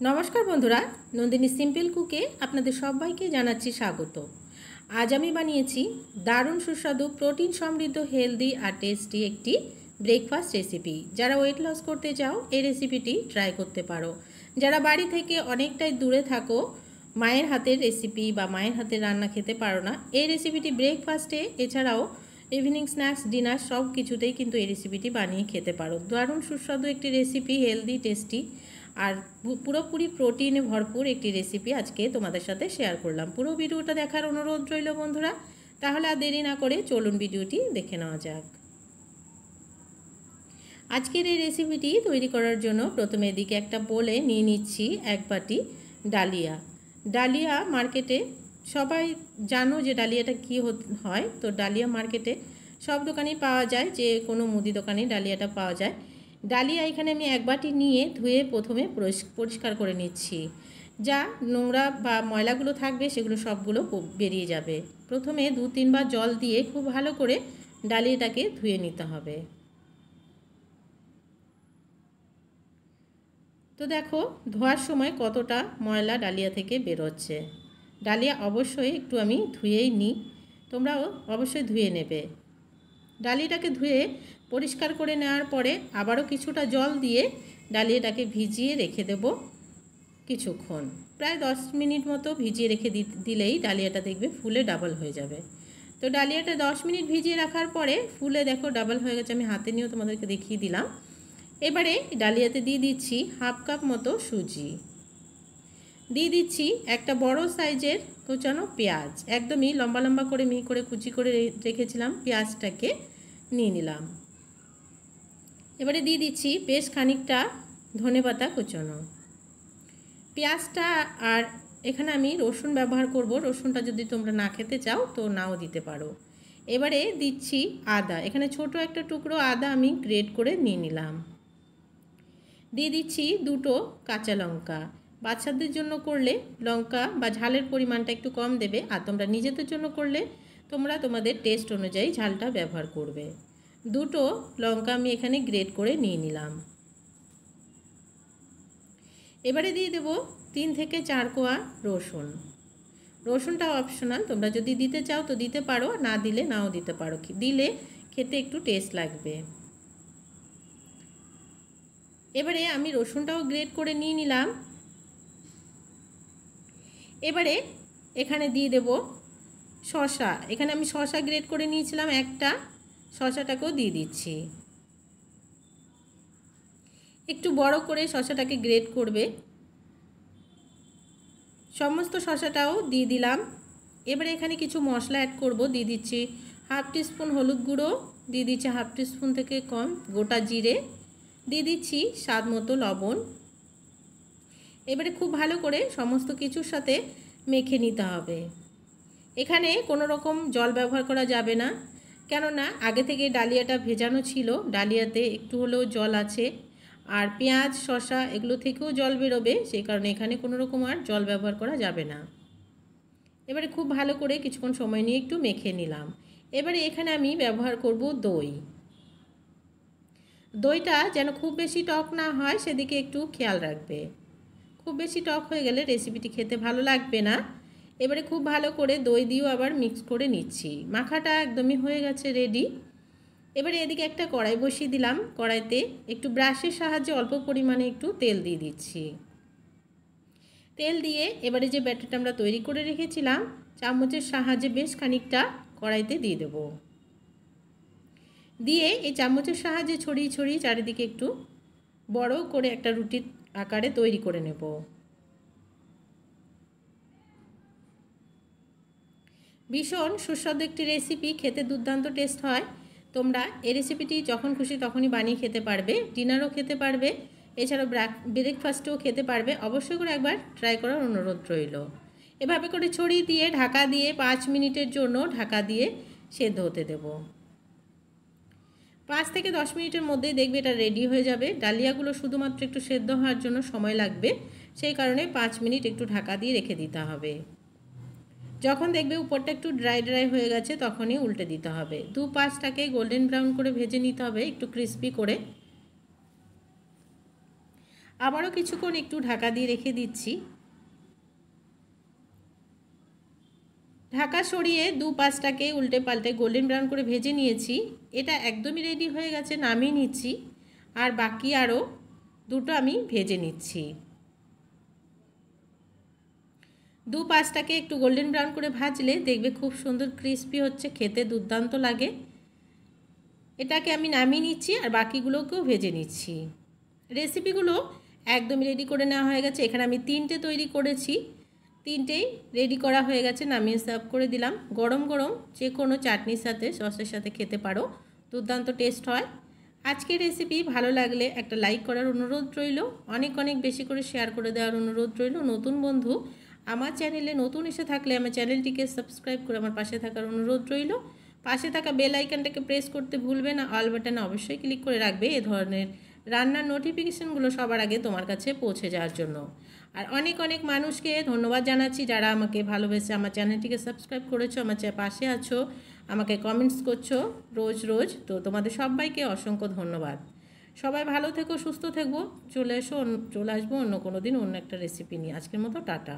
নমস্কার বন্ধুরা, নন্দিনী সিম্পল কুকে আপনাদের সবাইকে জানাচ্ছি স্বাগত। আজ আমি বানিয়েছি দারুণ সুস্বাদু প্রোটিন সমৃদ্ধ হেলদি আর টেস্টি একটি ব্রেকফাস্ট রেসিপি। যারা ওয়েট লস করতে চাও এই রেসিপিটি ট্রাই করতে পারো। যারা বাড়ি থেকে অনেকটাই দূরে থাকো, মায়ের হাতের রেসিপি বা মায়ের হাতের রান্না খেতে পারো না, এই রেসিপিটি ব্রেকফাস্টে এছাড়াও ইভিনিং স্ন্যাক্স ডিনার সব কিছুতেই কিন্তু এই রেসিপিটি বানিয়ে খেতে পারো। দারুণ সুস্বাদু একটি রেসিপি, হেলদি টেস্টি আর পুরোপুরি প্রোটিনে ভরপুর একটি রেসিপি আজকে তোমাদের সাথে শেয়ার করলাম। পুরো ভিডিওটা দেখার অনুরোধ রইল বন্ধুরা। তাহলে আর দেরি না করে চলুন ভিডিওটি দেখে নেওয়া যাক। আজকের এই রেসিপিটি তৈরি করার জন্য প্রথমে এদিকে একটা বোলে নিয়ে নিচ্ছি এক বাটি ডালিয়া। ডালিয়া মার্কেটে সবাই জানো যে ডালিয়াটা কী হয়, তো ডালিয়া মার্কেটে সব দোকানেই পাওয়া যায়, যে কোনো মুদি দোকানেই ডালিয়াটা পাওয়া যায়। ডালিয়া এখানে আমি এক বাটি নিয়ে ধুয়ে প্রথমে পরিষ্কার করে নিচ্ছি। যা নোংরা বা ময়লাগুলো থাকবে সেগুলো সবগুলো বেরিয়ে যাবে। প্রথমে 2-3 বার জল দিয়ে খুব ভালো করে ডালিয়াটাকে ধুয়ে নিতে হবে। তো দেখো ধোয়ার সময় কতটা ময়লা ডালিয়া থেকে বেরোচ্ছে। ডালিয়া অবশ্যই একটু আমি ধুয়েই নিই, তোমরাও অবশ্যই ধুয়ে নেবে। ডালিয়াটাকে ধুয়ে পরিষ্কার করে নেওয়ার পরে আবারও কিছুটা জল দিয়ে ডালিয়াটাকে ভিজিয়ে রেখে দেব কিছুক্ষণ, প্রায় 10 মিনিট মতো ভিজিয়ে রেখে দিলেই ডালিয়াটা দেখবে ফুলে ডাবল হয়ে যাবে। তো ডালিয়াটা 10 মিনিট ভিজিয়ে রাখার পরে ফুলে দেখো ডাবল হয়ে গেছে। আমি হাতে নিয়েও তোমাদেরকে দেখিয়ে দিলাম। এবারে ডালিয়াতে দিয়ে দিচ্ছি হাফ কাপ মতো সুজি, দিয়ে দিচ্ছি একটা বড় সাইজের কুচানো পেঁয়াজ, একদমই লম্বা লম্বা করে মিহি করে কুচি করে রেখেছিলাম পেঁয়াজটাকে নিয়ে নিলাম। এবারে দিয়ে দিচ্ছি বেশ খানিকটা ধনেপাতা কুচানো। পেঁয়াজটা আর এখানে আমি রসুন ব্যবহার করব, রসুনটা যদি তোমরা না খেতে চাও তো নাও দিতে পারো। এবারে দিচ্ছি আদা, এখানে ছোট একটা টুকরো আদা আমি গ্রেট করে নিয়ে নিলাম। দিয়ে দিচ্ছি 2টো কাঁচা লঙ্কা। বাচ্চাদের জন্য করলে লঙ্কা বা ঝালের পরিমাণটা একটু কম দেবে, আর তোমরা নিজেদের জন্য করলে তোমরা তোমাদের টেস্ট অনুযায়ী ঝালটা ব্যবহার করবে। 2টো লঙ্কা আমি এখানে গ্রেট করে নিয়ে নিলাম। এবারে দিয়ে দেব 3 থেকে 4 কোয়া রসুন। রসুনটা অপশনাল, তোমরা যদি দিতে চাও তো দিতে পারো, না দিলে নাও দিতে পারো, দিলে খেতে একটু টেস্ট লাগবে। এবারে আমি রসুনটাও গ্রেট করে নিয়ে নিলাম। এবারে এখানে দিয়ে দেব শসা, এখানে আমি শসা গ্রেট করে নিয়েছিলাম একটা, শসাটাকেও দিয়ে দিচ্ছি। একটু বড় করে শসাটাকে গ্রেট করবে। সমস্ত শসাটাও দিয়ে দিলাম। এবারে এখানে কিছু মশলা অ্যাড করব, দিয়ে দিচ্ছি হাফ টিস্পুন হলুদ গুঁড়ো, দিয়ে দিচ্ছি হাফ টিস্পুন থেকে কম গোটা জিরে, দিয়ে দিচ্ছি স্বাদ মতো লবণ। এবারে খুব ভালো করে সমস্ত কিছুর সাথে মেখে নিতে হবে। এখানে কোনো রকম জল ব্যবহার করা যাবে না, কেননা আগে থেকে ডালিয়াটা ভেজানো ছিল, ডালিয়াতে একটু হলেও জল আছে, আর পেঁয়াজ শসা এগুলো থেকেও জল বেরোবে, সেই কারণে এখানে কোনো রকম আর জল ব্যবহার করা যাবে না। এবারে খুব ভালো করে কিছুক্ষণ সময় নিয়ে একটু মেখে নিলাম। এবারে এখানে আমি ব্যবহার করব দই। দইটা যেন খুব বেশি টক না হয় সেদিকে একটু খেয়াল রাখবে। খুব বেশি টক হয়ে গেলে রেসিপিটি খেতে ভালো লাগবে না। এবারে খুব ভালো করে দই দিয়েও আবার মিক্স করে নিচ্ছি। মাখাটা একদমই হয়ে গেছে রেডি। এবারে এদিকে একটা কড়াই বসিয়ে দিলাম। কড়াইতে একটু ব্রাশের সাহায্যে অল্প পরিমাণে একটু তেল দিয়ে দিচ্ছি। তেল দিয়ে এবারে যে ব্যাটারটা আমরা তৈরি করে রেখেছিলাম চামচের সাহায্যে বেশ খানিকটা কড়াইতে দিয়ে দেব। দিয়ে এই চামচের সাহায্যে ছড়িয়ে ছড়িয়ে চারিদিকে একটু বড় করে একটা রুটির আকারে তৈরি করে নেব। ভীষণ সুস্বাদু একটি রেসিপি, খেতে দুর্দান্ত টেস্ট হয়। তোমরা এই রেসিপিটি যখন খুশি তখনই বানিয়ে খেতে পারবে, ডিনারও খেতে পারবে, এছাড়াও ব্রেকফাস্টেও খেতে পারবে। অবশ্যই করে একবার ট্রাই করার অনুরোধ রইল। এভাবে করে ছড়িয়ে দিয়ে ঢাকা দিয়ে 5 মিনিটের জন্য ঢাকা দিয়ে সেদ্ধ হতে দেব। 5 থেকে 10 মিনিটের মধ্যেই দেখবে এটা রেডি হয়ে যাবে। ডালিয়াগুলো শুধুমাত্র একটু সেদ্ধ হওয়ার জন্য সময় লাগবে, সেই কারণে 5 মিনিট একটু ঢাকা দিয়ে রেখে দিতে হবে। যখন দেখবে উপরটা একটু ড্রাই ড্রাই হয়ে গেছে তখনই উল্টে দিতে হবে। 2-5টাকে গোল্ডেন ব্রাউন করে ভেজে নিতে হবে, একটু ক্রিস্পি করে। আবারও কিছুক্ষণ একটু ঢাকা দিয়ে রেখে দিচ্ছি। ঢাকা সরিয়ে দু পাশটাকে উল্টে পাল্টে গোল্ডেন ব্রাউন করে ভেজে নিয়েছি। এটা একদমই রেডি হয়ে গেছে, নামিয়ে নিচ্ছি। আর বাকি আরও দুটো আমি ভেজে নিচ্ছি। দু পাশটাকে একটু গোল্ডেন ব্রাউন করে ভাজলে দেখবে খুব সুন্দর ক্রিস্পি হচ্ছে, খেতে দুর্দান্ত লাগে। এটাকে আমি নামিয়ে নিচ্ছি আর বাকিগুলোকেও ভেজে নিচ্ছি। রেসিপিগুলো একদমই রেডি করে নেওয়া হয়ে গেছে। এখানে আমি 3টে তৈরি করেছি, 3টেই রেডি করা হয়ে গেছে, নামিয়ে সার্ভ করে দিলাম। গরম গরম যে কোনো চাটনির সাথে, সসের সাথে খেতে পারো, দুর্দান্ত টেস্ট হয়। আজকের রেসিপি ভালো লাগলে একটা লাইক করার অনুরোধ রইল, অনেক অনেক বেশি করে শেয়ার করে দেওয়ার অনুরোধ রইল। নতুন বন্ধু আমার চ্যানেলে নতুন এসে থাকলে আমার চ্যানেলটিকে সাবস্ক্রাইব করে আমার পাশে থাকার অনুরোধ রইল। পাশে থাকা বেল আইকনটাকে প্রেস করতে ভুলবে না, অল বাটনে অবশ্যই ক্লিক করে রাখবে এ ধরনের রান্নার নোটিফিকেশানগুলো সবার আগে তোমার কাছে পৌঁছে যাওয়ার জন্য। আর অনেক অনেক মানুষকে ধন্যবাদ জানাচ্ছি যারা আমাকে ভালোবেসে আমার চ্যানেলটিকে সাবস্ক্রাইব করেছো, আমার পাশে আছো, আমাকে কমেন্টস করছো রোজ রোজ। তো তোমাদের সবাইকে অসংখ্য ধন্যবাদ। সবাই ভালো থেকো, সুস্থ থাকবো। চলে আসবো অন্য কোনো দিন অন্য একটা রেসিপি নিয়ে। আজকের মতো টাটা।